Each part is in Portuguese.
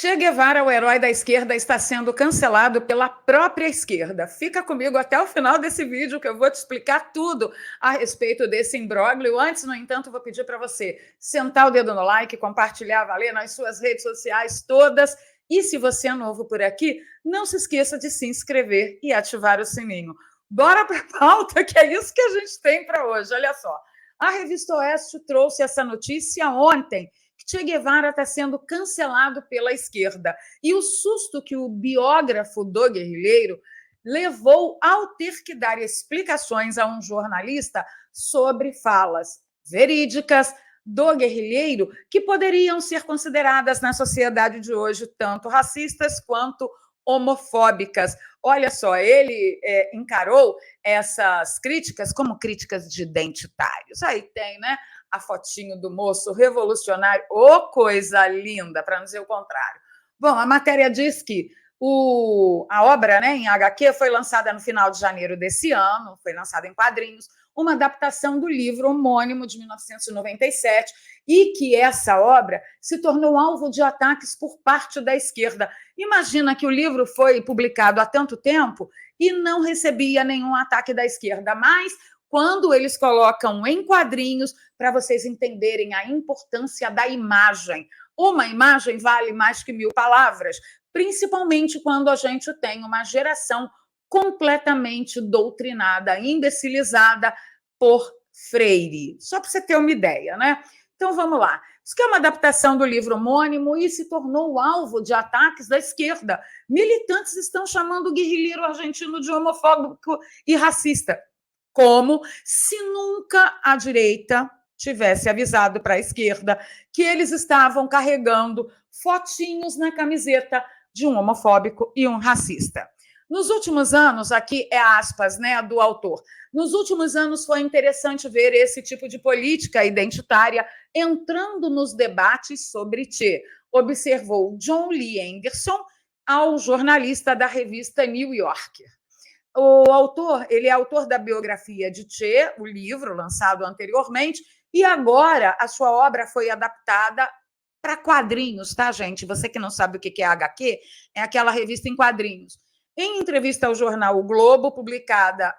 Che Guevara, o herói da esquerda, está sendo cancelado pela própria esquerda. Fica comigo até o final desse vídeo que eu vou te explicar tudo a respeito desse imbróglio. Antes, no entanto, vou pedir para você sentar o dedo no like, compartilhar, valer nas suas redes sociais todas. E se você é novo por aqui, não se esqueça de se inscrever e ativar o sininho. Bora para a pauta, que é isso que a gente tem para hoje. Olha só, a Revista Oeste trouxe essa notícia ontem. Che Guevara está sendo cancelado pela esquerda. E o susto que o biógrafo do guerrilheiro levou ao ter que dar explicações a um jornalista sobre falas verídicas do guerrilheiro que poderiam ser consideradas na sociedade de hoje tanto racistas quanto homofóbicas. Olha só, ele encarou essas críticas como críticas de identitários. Aí tem, né? A fotinho do moço revolucionário, coisa linda, para não dizer o contrário. Bom, a matéria diz que a obra, né, em HQ foi lançada no final de janeiro desse ano, foi lançada em quadrinhos, uma adaptação do livro homônimo de 1997, e que essa obra se tornou alvo de ataques por parte da esquerda. Imagina que o livro foi publicado há tanto tempo e não recebia nenhum ataque da esquerda, mas quando eles colocam em quadrinhos, para vocês entenderem a importância da imagem. Uma imagem vale mais que 1000 palavras, principalmente quando a gente tem uma geração completamente doutrinada, imbecilizada por Freire. Só para você ter uma ideia, né? Então, vamos lá. Isso que é uma adaptação do livro homônimo e se tornou alvo de ataques da esquerda. Militantes estão chamando o guerrilheiro argentino de homofóbico e racista, como se nunca a direita tivesse avisado para a esquerda que eles estavam carregando fotinhos na camiseta de um homofóbico e um racista. Nos últimos anos, aqui é aspas, né, do autor, nos últimos anos foi interessante ver esse tipo de política identitária entrando nos debates sobre Che, observou John Lee Anderson ao jornalista da revista New Yorker. O autor, ele é autor da biografia de Che, o livro lançado anteriormente, e agora a sua obra foi adaptada para quadrinhos, tá, gente? Você que não sabe o que é HQ, é aquela revista em quadrinhos. Em entrevista ao jornal O Globo, publicada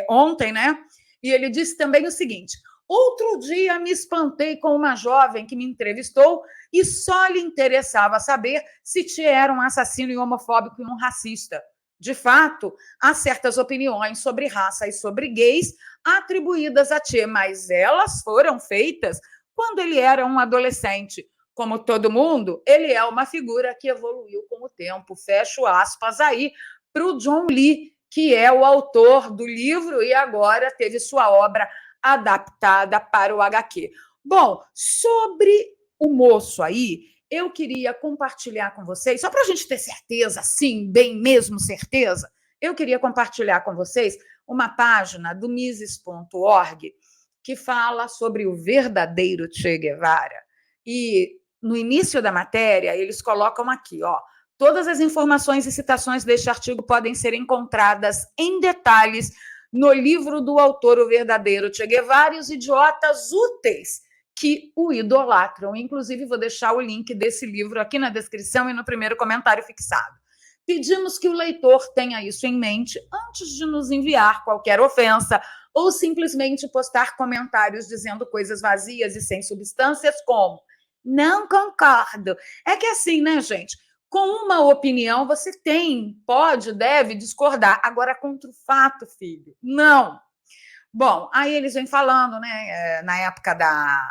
ontem, né? E ele disse também o seguinte: outro dia me espantei com uma jovem que me entrevistou e só lhe interessava saber se Che era um assassino e homofóbico e um racista. De fato, há certas opiniões sobre raça e sobre gays atribuídas a Che, mas elas foram feitas quando ele era um adolescente. Como todo mundo, ele é uma figura que evoluiu com o tempo. Fecho aspas aí para o John Lee, que é o autor do livro e agora teve sua obra adaptada para o HQ. Bom, sobre o moço aí, eu queria compartilhar com vocês, só para a gente ter certeza, sim, bem mesmo certeza, eu queria compartilhar com vocês uma página do Mises.org que fala sobre o verdadeiro Che Guevara. E no início da matéria, eles colocam aqui, ó, todas as informações e citações deste artigo podem ser encontradas em detalhes no livro do autor, O Verdadeiro Che Guevara e os Idiotas Úteis que o idolatram. Inclusive, vou deixar o link desse livro aqui na descrição e no primeiro comentário fixado. Pedimos que o leitor tenha isso em mente antes de nos enviar qualquer ofensa ou simplesmente postar comentários dizendo coisas vazias e sem substâncias como não concordo. É que assim, né, gente? Com uma opinião, você pode, deve discordar. Agora, contra o fato, filho, não. Bom, aí eles vêm falando, né, na época da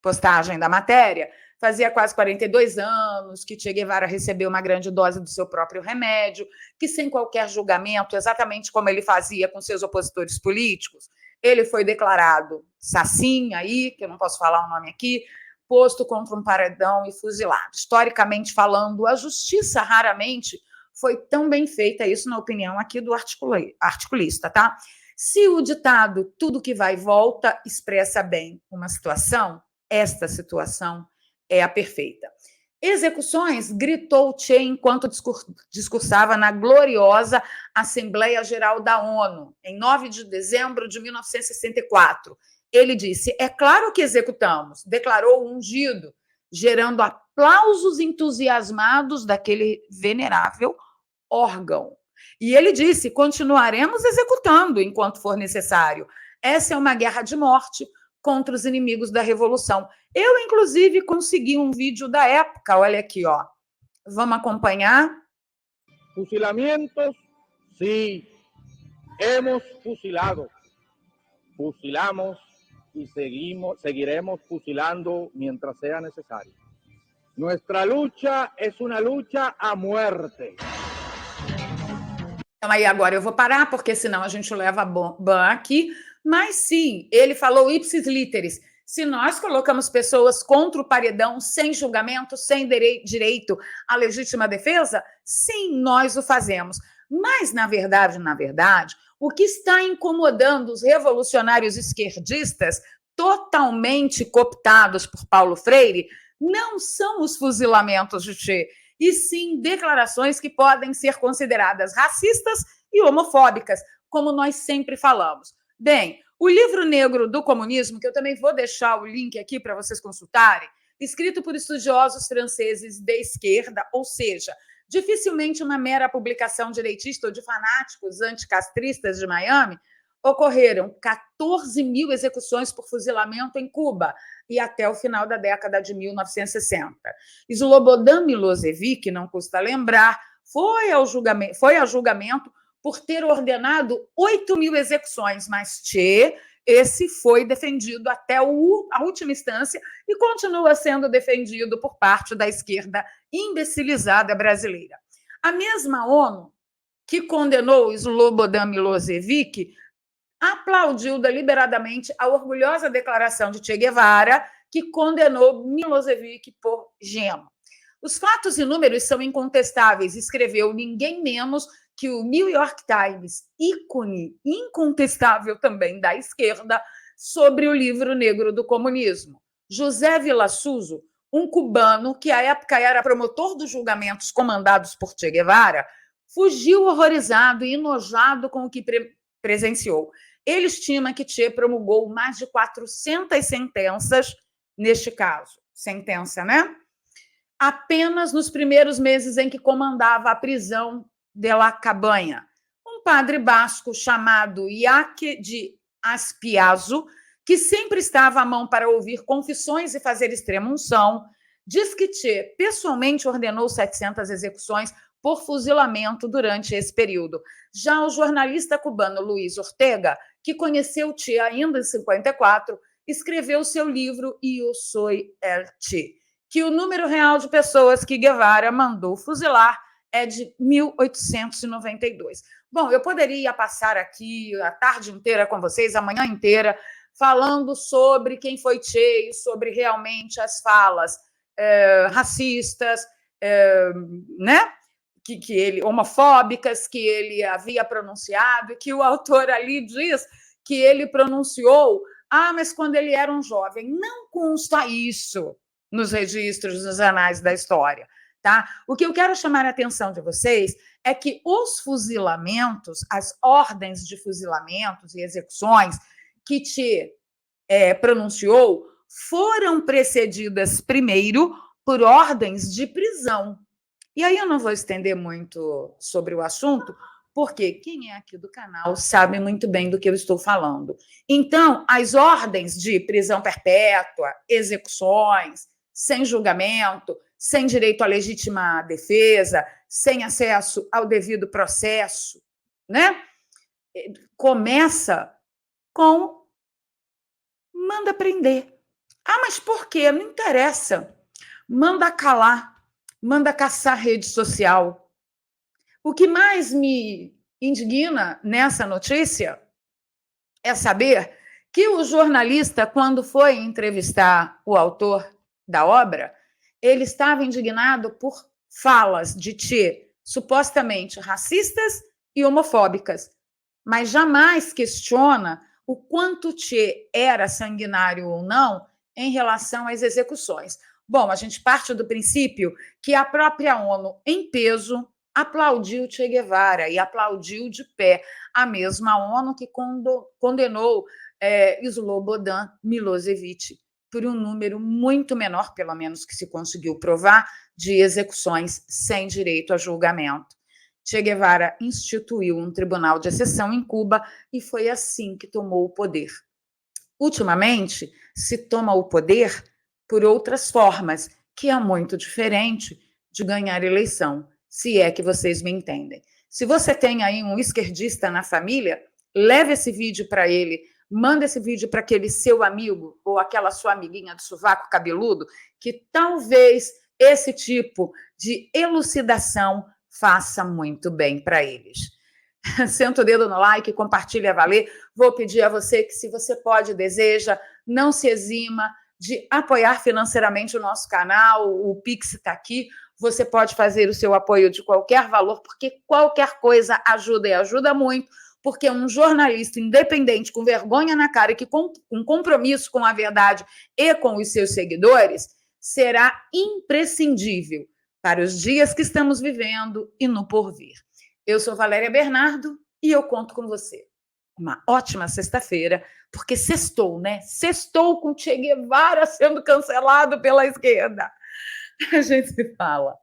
postagem da matéria, fazia quase 42 anos que Che Guevara recebeu uma grande dose do seu próprio remédio, que sem qualquer julgamento, exatamente como ele fazia com seus opositores políticos, ele foi declarado Sacin, aí, que eu não posso falar o nome aqui, posto contra um paredão e fuzilado. Historicamente falando, a justiça raramente foi tão bem feita, isso na opinião aqui do articulista, tá? Se o ditado tudo que vai e volta expressa bem uma situação, esta situação é a perfeita. Execuções, gritou Che enquanto discursava na gloriosa Assembleia Geral da ONU, em 9 de dezembro de 1964. Ele disse, é claro que executamos, declarou o ungido, gerando aplausos entusiasmados daquele venerável órgão. E ele disse: continuaremos executando enquanto for necessário. Essa é uma guerra de morte contra os inimigos da revolução. Eu, inclusive, consegui um vídeo da época, olha aqui, ó. Vamos acompanhar. Fusilamientos, sí, hemos fusilado, fusilamos y seguiremos fusilando mientras sea necesario. Nuestra lucha es una lucha a muerte. Então, aí agora eu vou parar, porque senão a gente leva ban aqui. Mas sim, ele falou ipsis literis. Se nós colocamos pessoas contra o paredão sem julgamento, sem direito à legítima defesa, sim, nós o fazemos. Mas, na verdade, o que está incomodando os revolucionários esquerdistas, totalmente cooptados por Paulo Freire, não são os fuzilamentos de Che, e sim declarações que podem ser consideradas racistas e homofóbicas, como nós sempre falamos. Bem, o livro negro do comunismo, que eu também vou deixar o link aqui para vocês consultarem, escrito por estudiosos franceses de esquerda, ou seja, dificilmente uma mera publicação direitista ou de fanáticos anticastristas de Miami, ocorreram 14 mil execuções por fuzilamento em Cuba e até o final da década de 1960. Slobodan Milosevic, não custa lembrar, foi a julgamento por ter ordenado 8 mil execuções, mas Che, esse foi defendido até a última instância e continua sendo defendido por parte da esquerda imbecilizada brasileira. A mesma ONU que condenou Slobodan Milosevic aplaudiu deliberadamente a orgulhosa declaração de Che Guevara, que condenou Milosevic por gema. Os fatos e números são incontestáveis, escreveu ninguém menos que o New York Times, ícone incontestável também da esquerda, sobre o livro negro do comunismo. José Vilasuso, um cubano que à época era promotor dos julgamentos comandados por Che Guevara, fugiu horrorizado e enojado com o que presenciou. Ele estima que Che promulgou mais de 400 sentenças neste caso. Sentença, né? Apenas nos primeiros meses em que comandava a prisão de La Cabanha. Um padre basco chamado Iaque de Aspiazo, que sempre estava à mão para ouvir confissões e fazer extrema-unção, diz que Che pessoalmente ordenou 700 execuções por fuzilamento durante esse período. Já o jornalista cubano Luiz Ortega, que conheceu Che ainda em 54, escreveu seu livro Eu Soy el Che, que o número real de pessoas que Guevara mandou fuzilar é de 1892. Bom, eu poderia passar aqui a tarde inteira com vocês, a manhã inteira, falando sobre quem foi Che e sobre realmente as falas racistas, né? Que ele, homofóbicas, que ele havia pronunciado, e que o autor ali diz que ele pronunciou, mas quando ele era um jovem. Não consta isso nos registros, nos anais da história. Tá? O que eu quero chamar a atenção de vocês é que os fuzilamentos, as ordens de fuzilamentos e execuções que Che pronunciou foram precedidas primeiro por ordens de prisão. E aí eu não vou estender muito sobre o assunto, porque quem é aqui do canal sabe muito bem do que eu estou falando. Então, as ordens de prisão perpétua, execuções, sem julgamento, sem direito à legítima defesa, sem acesso ao devido processo, né? Começa com manda prender. Mas por quê? Não interessa. Manda calar. Manda caçar rede social. O que mais me indigna nessa notícia é saber que o jornalista, quando foi entrevistar o autor da obra, ele estava indignado por falas de Che supostamente racistas e homofóbicas, mas jamais questiona o quanto Che era sanguinário ou não em relação às execuções. Bom, a gente parte do princípio que a própria ONU, em peso, aplaudiu Che Guevara e aplaudiu de pé a mesma ONU que condenou Slobodan Milosevic por um número muito menor, pelo menos que se conseguiu provar, de execuções sem direito a julgamento. Che Guevara instituiu um tribunal de exceção em Cuba e foi assim que tomou o poder. Ultimamente, se toma o poder por outras formas, que é muito diferente de ganhar eleição, se é que vocês me entendem. Se você tem aí um esquerdista na família, leve esse vídeo para ele, manda esse vídeo para aquele seu amigo ou aquela sua amiguinha do sovaco cabeludo, que talvez esse tipo de elucidação faça muito bem para eles. Senta o dedo no like, compartilha a valer. Vou pedir a você que, se você pode, deseja, não se exima de apoiar financeiramente o nosso canal. O Pix está aqui. Você pode fazer o seu apoio de qualquer valor, porque qualquer coisa ajuda e ajuda muito, porque um jornalista independente, com vergonha na cara e que com compromisso com a verdade e com os seus seguidores, será imprescindível para os dias que estamos vivendo e no porvir. Eu sou Valéria Bernardo e eu conto com você. Uma ótima sexta-feira, porque sextou, né? Sextou com Che Guevara sendo cancelado pela esquerda. A gente se fala.